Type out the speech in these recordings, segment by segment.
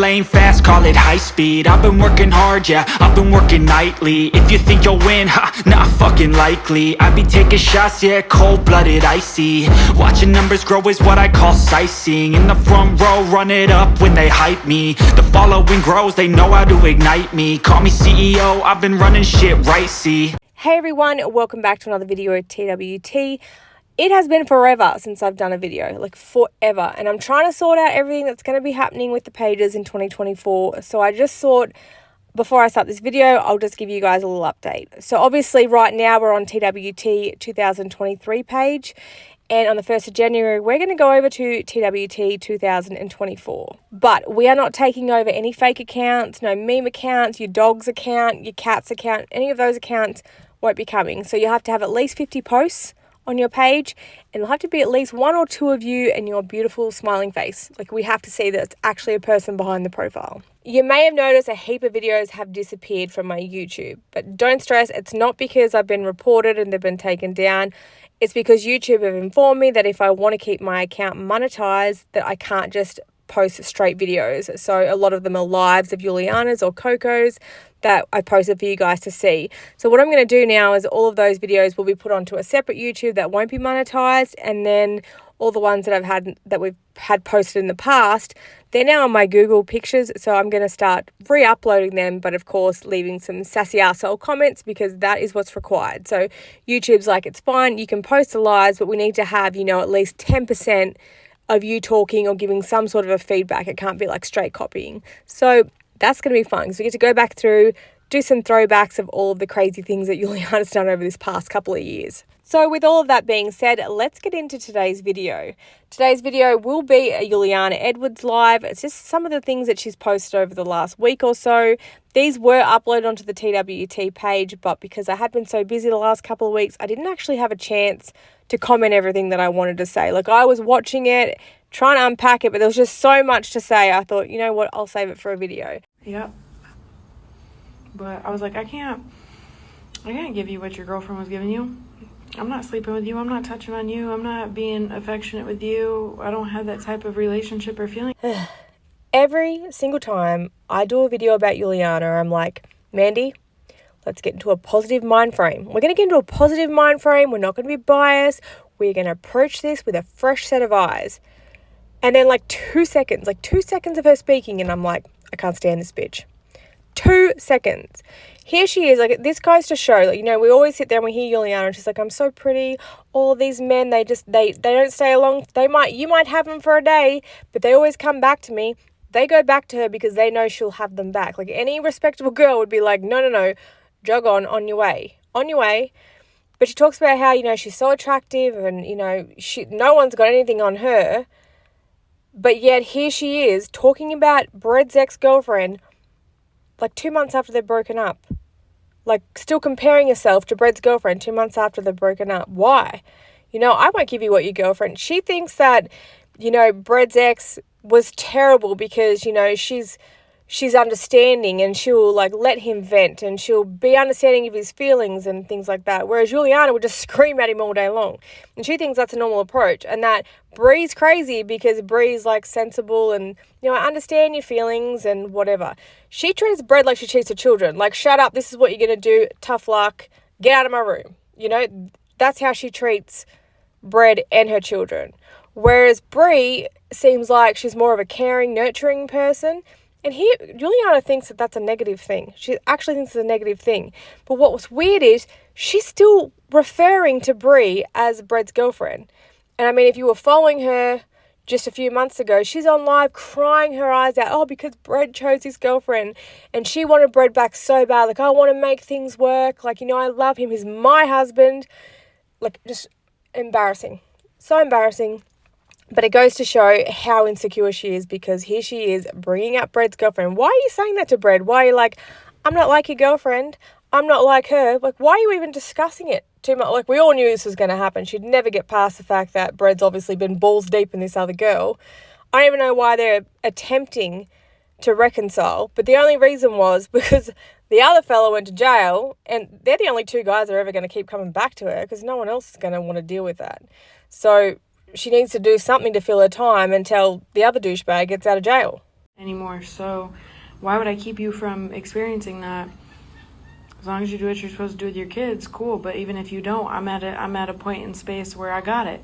lane fast, call it high speed. I've been working hard, yeah, I've been working nightly. If you think you'll win, not fucking likely. I be taking shots, yeah, cold-blooded, icy. Watching numbers grow is what I call sightseeing. In the front row, run it up when they hype me. The following grows, they know how to ignite me. Call me CEO, I've been running shit right, see. Hey everyone, welcome back to another video at TWT. It has been forever since I've done a video, like forever. And I'm trying to sort out everything that's going to be happening with the pages in 2024. So I just thought, before I start this video, I'll just give you guys a little update. So obviously right now we're on TWT 2023 page. And on the 1st of January, we're going to go over to TWT 2024. But we are not taking over any fake accounts, no meme accounts, your dog's account, your cat's account, any of those accounts won't be coming. So you have to have at least 50 posts on your page, and it'll have to be at least one or two of you and your beautiful smiling face. Like, we have to see that it's actually a person behind the profile. You may have noticed a heap of videos have disappeared from my YouTube, but don't stress, it's not because I've been reported and they've been taken down. It's because YouTube have informed me that if I want to keep my account monetized, that I can't just post straight videos. So a lot of them are lives of Juliana's or Coco's that I posted for you guys to see. So what I'm going to do now is all of those videos will be put onto a separate YouTube that won't be monetized, and then all the ones that we've had posted in the past, they're now on my Google Pictures. So I'm going to start re-uploading them, but of course leaving some sassy arsehole comments because that is what's required. So YouTube's like, it's fine, you can post the lives, but we need to have, at least 10% of you talking or giving some sort of a feedback. It can't be like straight copying. So that's going to be fun. So we get to go back through, do some throwbacks of all of the crazy things that Juliana's done over this past couple of years. So with all of that being said, let's get into today's video. Today's video will be a Juliana Edwards live. It's just some of the things that she's posted over the last week or so. These were uploaded onto the TWT page, but because I had been so busy the last couple of weeks, I didn't actually have a chance to comment everything that I wanted to say. Like, I was watching it, trying to unpack it, but there was just so much to say. I thought, you know what, I'll save it for a video. Yep. But I was like, I can't give you what your girlfriend was giving you. I'm not sleeping with you. I'm not touching on you. I'm not being affectionate with you. I don't have that type of relationship or feeling. Every single time I do a video about Juliana, I'm like, Mandy, let's get into a positive mind frame. We're going to get into a positive mind frame. We're not going to be biased. We're going to approach this with a fresh set of eyes. And then like 2 seconds of her speaking, and I'm like, I can't stand this bitch. 2 seconds. Here she is. Like, this goes to show, like, we always sit there and we hear Juliana and she's like, I'm so pretty. All these men, they don't stay along. You might have them for a day, but they always come back to me. They go back to her because they know she'll have them back. Like, any respectable girl would be like, no, jog on your way. But she talks about how, she's so attractive and, no one's got anything on her. But yet here she is talking about Bred's ex-girlfriend like 2 months after they're broken up. Like, still comparing herself to Bred's girlfriend 2 months after they're broken up. Why? I won't give you what your girlfriend. She thinks that, Bred's ex was terrible because, she's understanding and she'll like let him vent and she'll be understanding of his feelings and things like that. Whereas Juliana would just scream at him all day long. And she thinks that's a normal approach, and that Bree's crazy because Bree's like sensible and, I understand your feelings and whatever. She treats Bred like she treats her children. Like, shut up, this is what you're going to do. Tough luck. Get out of my room. That's how she treats Bred and her children. Whereas Bree seems like she's more of a caring, nurturing person. And here, Juliana thinks that that's a negative thing. She actually thinks it's a negative thing. But what was weird is she's still referring to Bree as Bred's girlfriend. And I mean, if you were following her just a few months ago, she's on live crying her eyes out. Because Bred chose his girlfriend. And she wanted Bred back so bad. Like, I want to make things work. Like, I love him. He's my husband. Like, just embarrassing. So embarrassing. But it goes to show how insecure she is, because here she is bringing up Bred's girlfriend. Why are you saying that to Bred? Why are you like, I'm not like your girlfriend. I'm not like her. Like, why are you even discussing it too much? Like, we all knew this was going to happen. She'd never get past the fact that Bred's obviously been balls deep in this other girl. I don't even know why they're attempting to reconcile. But the only reason was because the other fella went to jail, and they're the only two guys that are ever going to keep coming back to her, because no one else is going to want to deal with that. So she needs to do something to fill her time until the other douchebag gets out of jail. anymore. So why would I keep you from experiencing that? As long as you do what you're supposed to do with your kids, cool. But even if you don't, I'm at a point in space where I got it.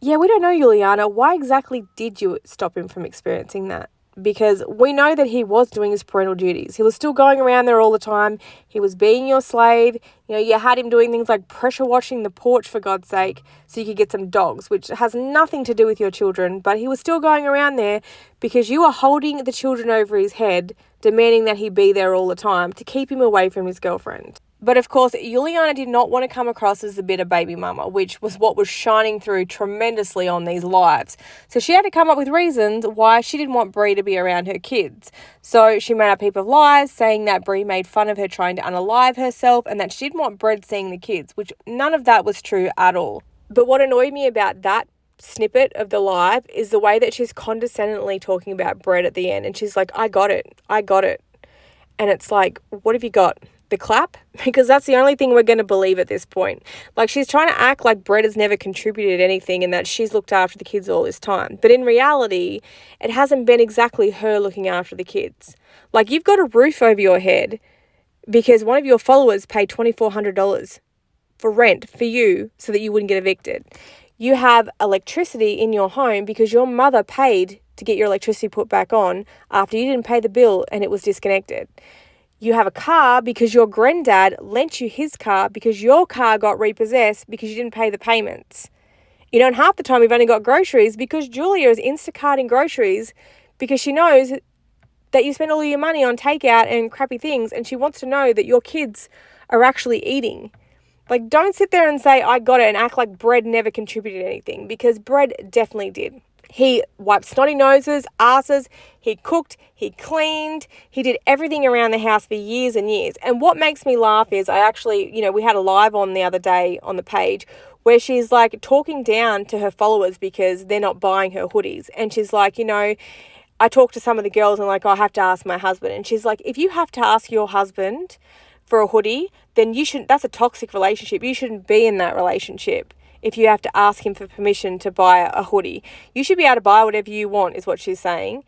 Yeah, we don't know, Juliana. Why exactly did you stop him from experiencing that? Because we know that he was doing his parental duties. He was still going around there all the time. He was being your slave. You know, you had him doing things like pressure washing the porch, for God's sake, so you could get some dogs, which has nothing to do with your children. But he was still going around there because you were holding the children over his head, demanding that he be there all the time to keep him away from his girlfriend. But of course, Juliana did not want to come across as a bitter baby mama, which was what was shining through tremendously on these lives. So she had to come up with reasons why she didn't want Brie to be around her kids. So she made up a heap of lies, saying that Brie made fun of her trying to unalive herself and that she didn't want Brett seeing the kids, which none of that was true at all. But what annoyed me about that snippet of the live is the way that she's condescendingly talking about Brett at the end. And she's like, I got it. And it's like, what have you got? The clap? Because that's the only thing we're going to believe at this point. Like, she's trying to act like Brett has never contributed anything and that she's looked after the kids all this time. But in reality, it hasn't been exactly her looking after the kids. Like, you've got a roof over your head because one of your followers paid $2,400 for rent for you so that you wouldn't get evicted. You have electricity in your home because your mother paid to get your electricity put back on after you didn't pay the bill and it was disconnected. You have a car because your granddad lent you his car because your car got repossessed because you didn't pay the payments. You know, and half the time you've only got groceries because Julia is Instacarting groceries because she knows that you spend all your money on takeout and crappy things and she wants to know that your kids are actually eating. Like, don't sit there and say, I got it, and act like Brett never contributed anything, because Brett definitely did. He wiped snotty noses, asses, he cooked, he cleaned, he did everything around the house for years and years. And what makes me laugh is we had a live on the other day on the page where she's like talking down to her followers because they're not buying her hoodies. And she's like, I talked to some of the girls and like, I have to ask my husband. And she's like, if you have to ask your husband for a hoodie, then that's a toxic relationship. You shouldn't be in that relationship if you have to ask him for permission to buy a hoodie. You should be able to buy whatever you want, is what she's saying.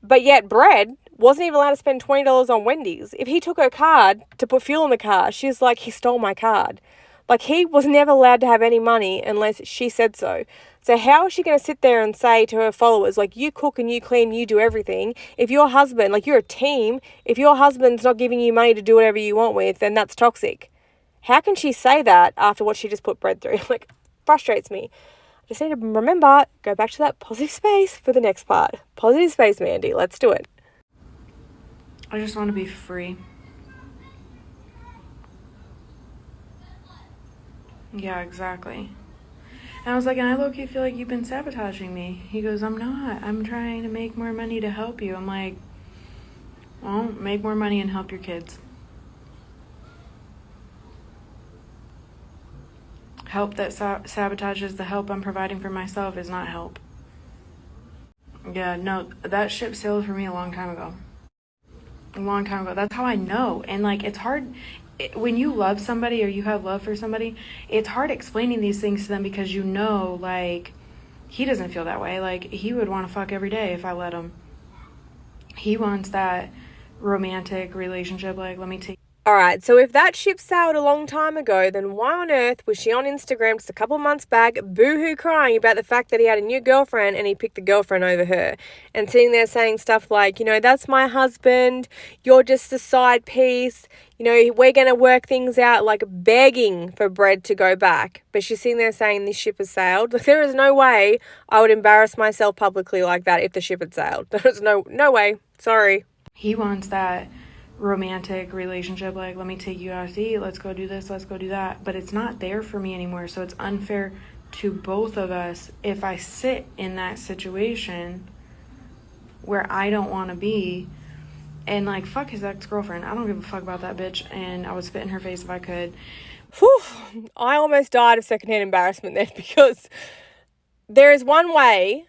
But yet Brett wasn't even allowed to spend $20 on Wendy's. If he took her card to put fuel in the car, she's like, he stole my card. Like, he was never allowed to have any money unless she said so. So how is she going to sit there and say to her followers, like, you cook and you clean, you do everything? If your husband, like, you're a team, if your husband's not giving you money to do whatever you want with, then that's toxic. How can she say that after what she just put Brett through? Like, frustrates me. I just need to remember, go back to that positive space for the next part. Positive space, Mandy. Let's do it. I just want to be free. Yeah, exactly. And I was like, and I low-key feel like you've been sabotaging me. He goes, I'm not. I'm trying to make more money to help you. I'm like, well, make more money and help your kids. Help that sabotages the help I'm providing for myself is not help. Yeah, no, that ship sailed for me a long time ago. A long time ago. That's how I know. And like, it's hard when you love somebody or you have love for somebody, it's hard explaining these things to them because like, he doesn't feel that way. Like, he would want to fuck every day if I let him. He wants that romantic relationship. Like, let me take. All right, so if that ship sailed a long time ago, then why on earth was she on Instagram just a couple months back boo-hoo crying about the fact that he had a new girlfriend and he picked the girlfriend over her? And sitting there saying stuff like, that's my husband, you're just a side piece, we're going to work things out, like begging for Brett to go back. But she's sitting there saying this ship has sailed. Like, there is no way I would embarrass myself publicly like that if the ship had sailed. There's no way. Sorry. He wants that romantic relationship, like, let me take you out to eat, let's go do this, let's go do that, but it's not there for me anymore. So it's unfair to both of us if I sit in that situation where I don't want to be. And like, fuck his ex-girlfriend, I don't give a fuck about that bitch, and I would spit in her face if I could. Whew, I almost died of secondhand embarrassment there, because there is one way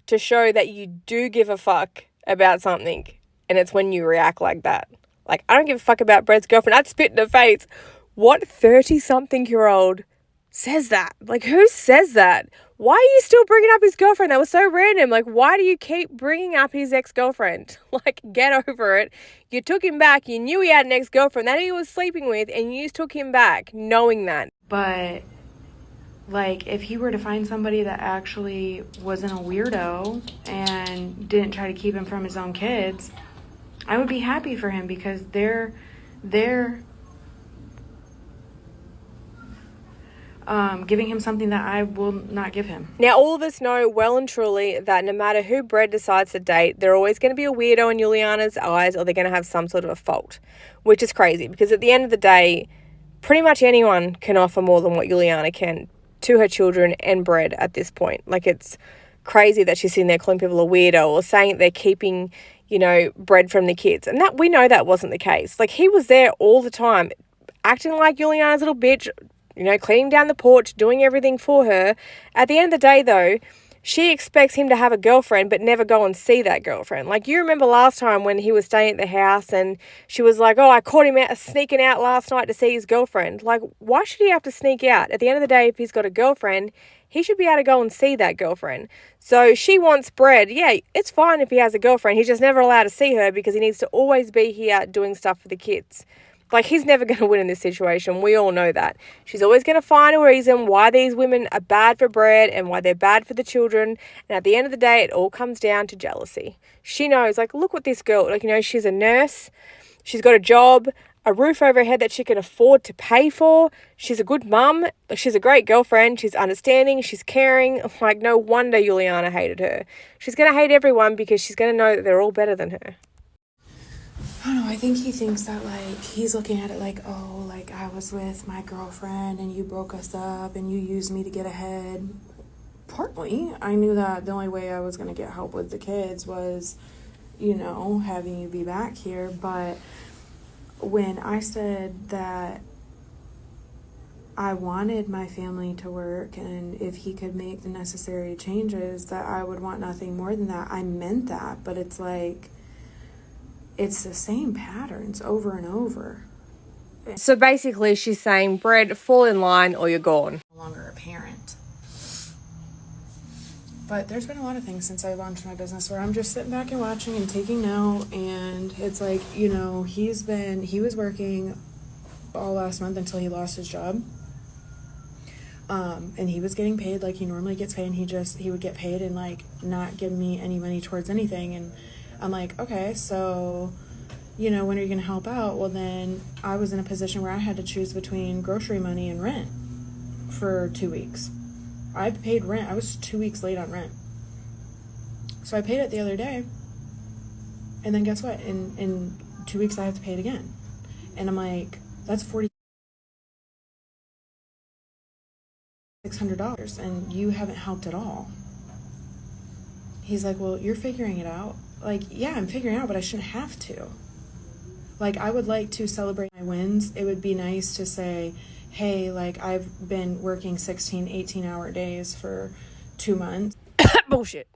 to show that you do give a fuck about something, and it's when you react like that. Like, I don't give a fuck about Brett's girlfriend. I'd spit in her face. What 30-something-year-old says that? Like, who says that? why are you still bringing up his girlfriend? That was so random. Like, why do you keep bringing up his ex-girlfriend? Like, get over it. You took him back. You knew he had an ex-girlfriend that he was sleeping with, and you took him back knowing that. But, like, if he were to find somebody that actually wasn't a weirdo and didn't try to keep him from his own kids, I would be happy for him, because they're giving him something that I will not give him. Now, all of us know well and truly that no matter who Brett decides to date, they're always going to be a weirdo in Juliana's eyes, or they're going to have some sort of a fault, which is crazy, because at the end of the day, pretty much anyone can offer more than what Juliana can to her children and Brett at this point. Like, it's crazy that she's sitting there calling people a weirdo or saying they're keeping, bread from the kids. And that we know that wasn't the case. Like, he was there all the time, acting like Juliana's little bitch, cleaning down the porch, doing everything for her. At the end of the day, though, she expects him to have a girlfriend but never go and see that girlfriend. Like, you remember last time when he was staying at the house and she was like, oh, I caught him out sneaking out last night to see his girlfriend. Like, why should he have to sneak out? At the end of the day, if he's got a girlfriend, he should be able to go and see that girlfriend. So she wants Brett. Yeah, it's fine if he has a girlfriend. He's just never allowed to see her because he needs to always be here doing stuff for the kids. Like, he's never going to win in this situation. We all know that. She's always going to find a reason why these women are bad for Brett and why they're bad for the children. And at the end of the day, it all comes down to jealousy. She knows, like, look what this girl, she's a nurse. She's got a job, a roof over her head that she can afford to pay for. She's a good mum. She's a great girlfriend. She's understanding. She's caring. Like, no wonder Juliana hated her. She's going to hate everyone because she's going to know that they're all better than her. I don't know, I think he thinks that, like, he's looking at it like, oh, like, I was with my girlfriend and you broke us up and you used me to get ahead. Partly, I knew that the only way I was going to get help with the kids was, having you be back here. But when I said that I wanted my family to work and if he could make the necessary changes, that I would want nothing more than that, I meant that. But it's like, it's the same patterns over and over. So basically she's saying, Brett, fall in line or you're gone. No longer a parent. But there's been a lot of things since I launched my business where I'm just sitting back and watching and taking note, and it's like, he was working all last month until he lost his job. And he was getting paid like he normally gets paid, and he would get paid and like not give me any money towards anything. And I'm like, okay, so, when are you going to help out? Well, then I was in a position where I had to choose between grocery money and rent for 2 weeks. I paid rent. I was 2 weeks late on rent. So I paid it the other day. And then guess what? In 2 weeks, I have to pay it again. And I'm like, that's $4,600, and you haven't helped at all. He's like, well, you're figuring it out. Like, yeah, I'm figuring it out, but I shouldn't have to. Like, I would like to celebrate my wins. It would be nice to say, hey, like, I've been working 16, 18-hour days for 2 months. Bullshit.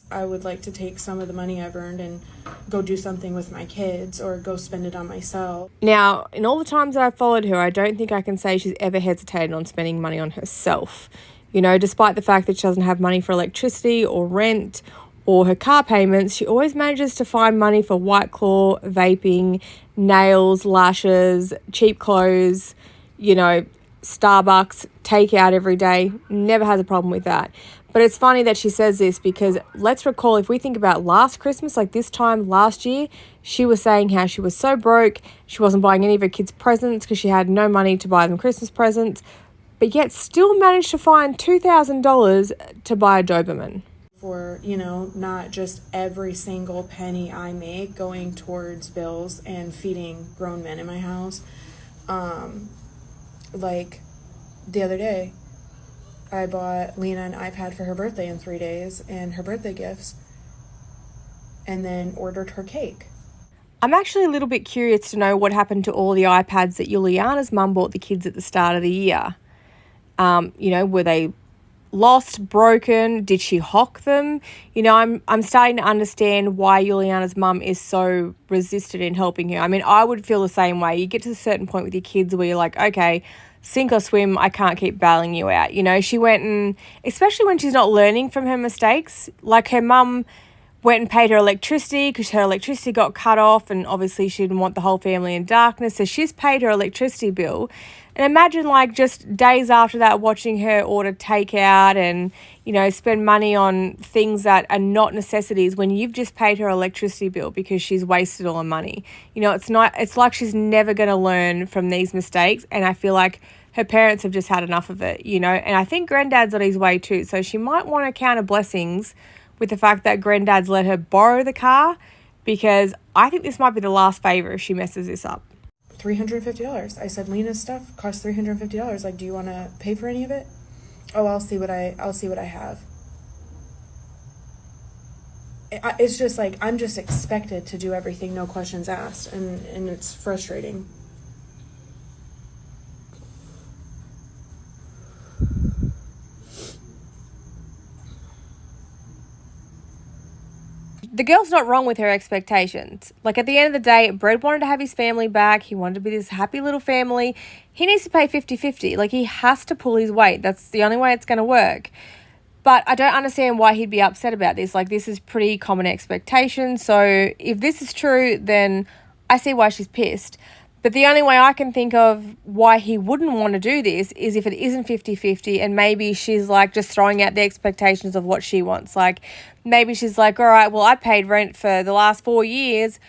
I would like to take some of the money I've earned and go do something with my kids or go spend it on myself. Now, in all the times that I've followed her, I don't think I can say she's ever hesitated on spending money on herself. Despite the fact that she doesn't have money for electricity or rent or her car payments, she always manages to find money for White Claw, vaping, nails, lashes, cheap clothes, Starbucks, takeout every day. Never has a problem with that. But it's funny that she says this because let's recall, if we think about last Christmas, like this time last year, she was saying how she was so broke, she wasn't buying any of her kids presents because she had no money to buy them Christmas presents, but yet still managed to find $2,000 to buy a Doberman. For, not just every single penny I make going towards bills and feeding grown men in my house. Like the other day, I bought Lena an iPad for her birthday in 3 days and her birthday gifts, and then ordered her cake. I'm actually a little bit curious to know what happened to all the iPads that Juliana's mum bought the kids at the start of the year. Were they lost, broken? Did she hock them? You know, I'm starting to understand why Juliana's mum is so resistant in helping her. I mean, I would feel the same way. You get to a certain point with your kids where you're like, okay, sink or swim, I can't keep bailing you out. You know, she went and, especially when she's not learning from her mistakes, like her mum went and paid her electricity because her electricity got cut off, and obviously she didn't want the whole family in darkness, so she's paid her electricity bill. And imagine, like, just days after that, watching her order takeout and, you know, spend money on things that are not necessities when you've just paid her electricity bill because she's wasted all her money. You know, it's like she's never going to learn from these mistakes, and I feel like her parents have just had enough of it, you know. And I think Granddad's on his way too, so she might want to count her blessings with the fact that Granddad's let her borrow the car, because I think this might be the last favour if she messes this up. $350. I said, Lena's stuff costs $350. Like, do you want to pay for any of it? Oh, I'll see what I have. It's just like, I'm just expected to do everything, no questions asked, and it's frustrating. The girl's not wrong with her expectations. Like, at the end of the day, Brett wanted to have his family back. He wanted to be this happy little family. He needs to pay 50-50. Like, he has to pull his weight. That's the only way it's going to work. But I don't understand why he'd be upset about this. Like, this is pretty common expectation. So if this is true, then I see why she's pissed. But the only way I can think of why he wouldn't want to do this is if it isn't 50-50, and maybe she's like just throwing out the expectations of what she wants. Like, maybe she's like, all right, well, I paid rent for the last 4 years.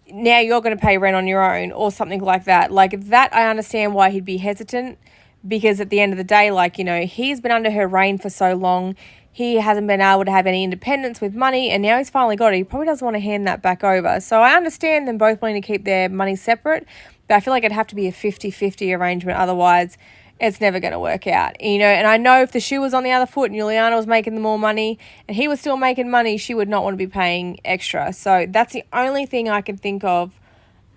Now you're going to pay rent on your own, or something like that. Like, that, I understand why he'd be hesitant, because at the end of the day, like, you know, he's been under her reign for so long. He hasn't been able to have any independence with money, and now he's finally got it. He probably doesn't want to hand that back over. So I understand them both wanting to keep their money separate, but I feel like it'd have to be a 50-50 arrangement. Otherwise, it's never going to work out. You know, and I know if the shoe was on the other foot and Juliana was making the more money and he was still making money, she would not want to be paying extra. So that's the only thing I can think of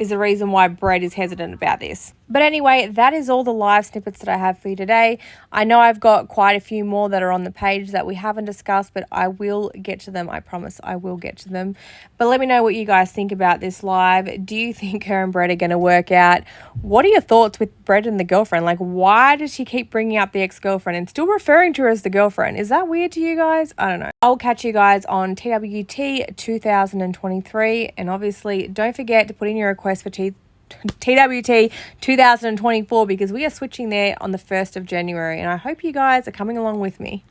is the reason why Brett is hesitant about this. But anyway, that is all the live snippets that I have for you today. I know I've got quite a few more that are on the page that we haven't discussed, but I will get to them. I promise I will get to them. But let me know what you guys think about this live. Do you think her and Brett are going to work out? What are your thoughts with Brett and the girlfriend? Like, why does she keep bringing up the ex-girlfriend and still referring to her as the girlfriend? Is that weird to you guys? I don't know. I'll catch you guys on TWT 2023. And obviously, don't forget to put in your request for TWT 2024, because we are switching there on the 1st of January, and I hope you guys are coming along with me.